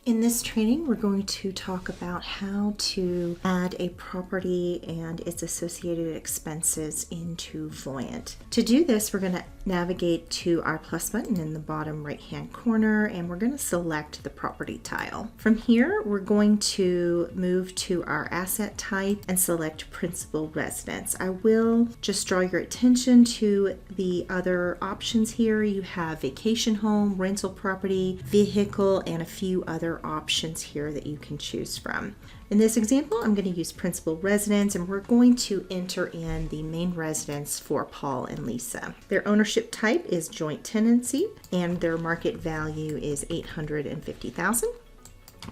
In this training, we're going to talk about how to add a property and its associated expenses into Voyant. To do this, we're going to navigate to our plus button in the bottom right-hand corner, and we're going to select the property tile. From here, we're going to move to our asset type and select principal residence. I will just draw your attention to the other options here. You have vacation home, rental property, vehicle, and a few other options here that you can choose from. In this example, I'm going to use principal residence, and we're going to enter in the main residence for Paul and Lisa. Their ownership type is joint tenancy, and their market value is $850,000.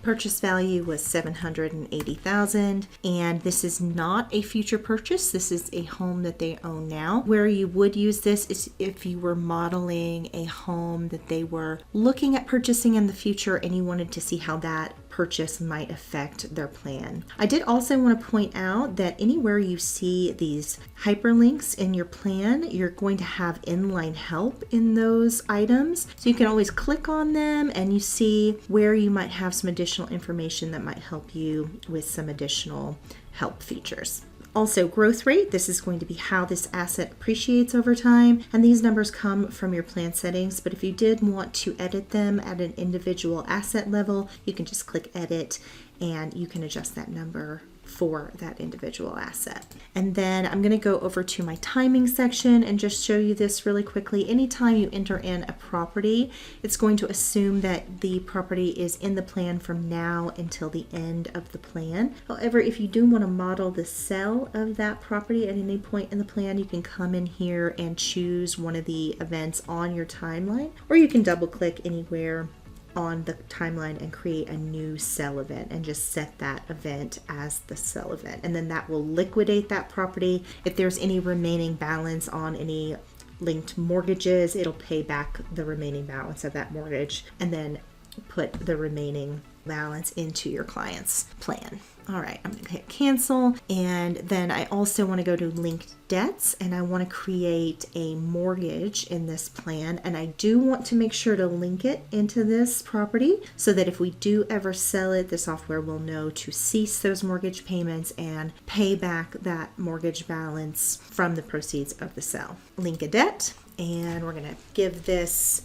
Purchase value was $780,000, and this is not a future purchase. This is a home that they own now. Where you would use this is if you were modeling a home that they were looking at purchasing in the future and you wanted to see how that purchase might affect their plan. I did also want to point out that anywhere you see these hyperlinks in your plan, you're going to have inline help in those items. So you can always click on them and you see where you might have some additional information that might help you with some additional help features. Also, growth rate, this is going to be how this asset appreciates over time, and these numbers come from your plan settings, but if you did want to edit them at an individual asset level, you can just click edit and you can adjust that number for that individual asset. And then I'm going to go over to my timing section and just show you this really quickly. Anytime you enter in a property, it's going to assume that the property is in the plan from now until the end of the plan. However, if you do want to model the sale of that property at any point in the plan, you can come in here and choose one of the events on your timeline, or you can double click anywhere on the timeline and create a new sell event and just set that event as the sell event, and then that will liquidate that property. If there's any remaining balance on any linked mortgages, it'll pay back the remaining balance of that mortgage and then put the remaining balance into your client's plan. All right, I'm going to hit cancel, and then I also want to go to linked debts, and I want to create a mortgage in this plan, and I do want to make sure to link it into this property so that if we do ever sell it, the software will know to cease those mortgage payments and pay back that mortgage balance from the proceeds of the sale. Link a debt, and we're going to give this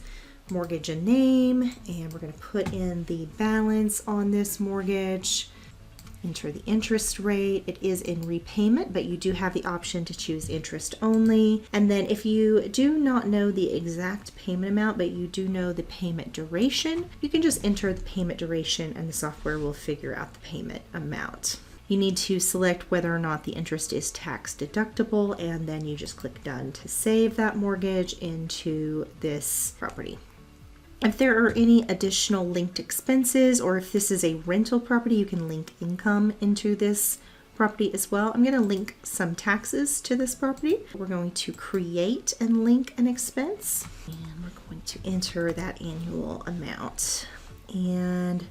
mortgage a name, and we're going to put in the balance on this mortgage. Enter the interest rate. It is in repayment, but you do have the option to choose interest only. And then if you do not know the exact payment amount, but you do know the payment duration, you can just enter the payment duration and the software will figure out the payment amount. You need to select whether or not the interest is tax deductible, and then you just click done to save that mortgage into this property. If there are any additional linked expenses, or if this is a rental property, you can link income into this property as well. I'm going to link some taxes to this property. We're going to create and link an expense, and we're going to enter that annual amount. And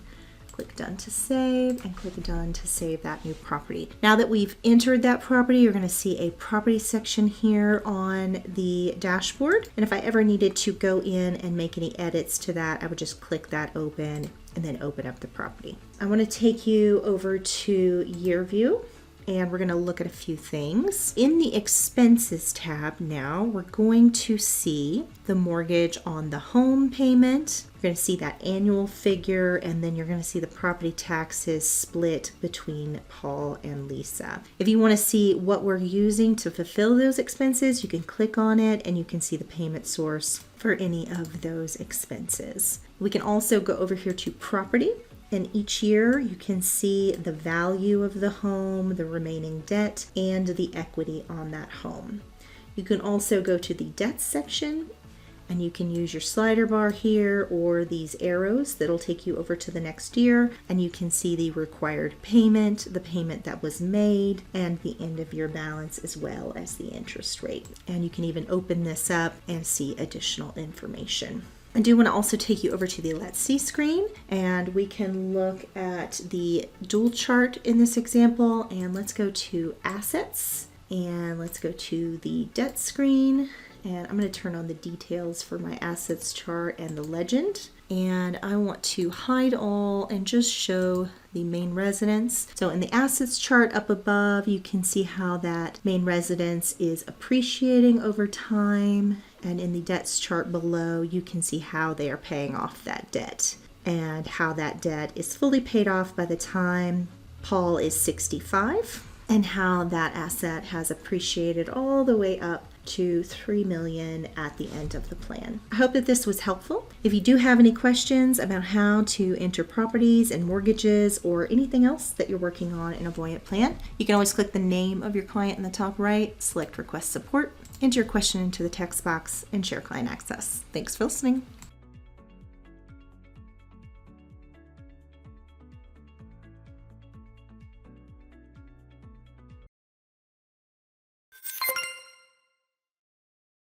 click done to save, and click done to save that new property. Now that we've entered that property, you're going to see a property section here on the dashboard. And if I ever needed to go in and make any edits to that, I would just click that open and then open up the property. I want to take you over to year view, and we're going to look at a few things. In the expenses tab now, we're going to see the mortgage on the home payment. You're going to see that annual figure, and then you're going to see the property taxes split between Paul and Lisa. If you want to see what we're using to fulfill those expenses, you can click on it and you can see the payment source for any of those expenses. We can also go over here to property. And each year you can see the value of the home, the remaining debt, and the equity on that home. You can also go to the debt section, and you can use your slider bar here or these arrows that'll take you over to the next year, and you can see the required payment, the payment that was made, and the end of year balance, as well as the interest rate. And you can even open this up and see additional information. I do want to also take you over to the Let's See screen, and we can look at the dual chart in this example, and let's go to Assets, and let's go to the Debt screen, and I'm going to turn on the details for my assets chart and the legend. And I want to hide all and just show the main residence. So in the assets chart up above, you can see how that main residence is appreciating over time. And in the debts chart below, you can see how they are paying off that debt and how that debt is fully paid off by the time Paul is 65, and how that asset has appreciated all the way up to $3 million at the end of the plan. I hope that this was helpful. If you do have any questions about how to enter properties and mortgages or anything else that you're working on in a Voyant plan, you can always click the name of your client in the top right, select request support, enter your question into the text box, and share client access. Thanks for listening.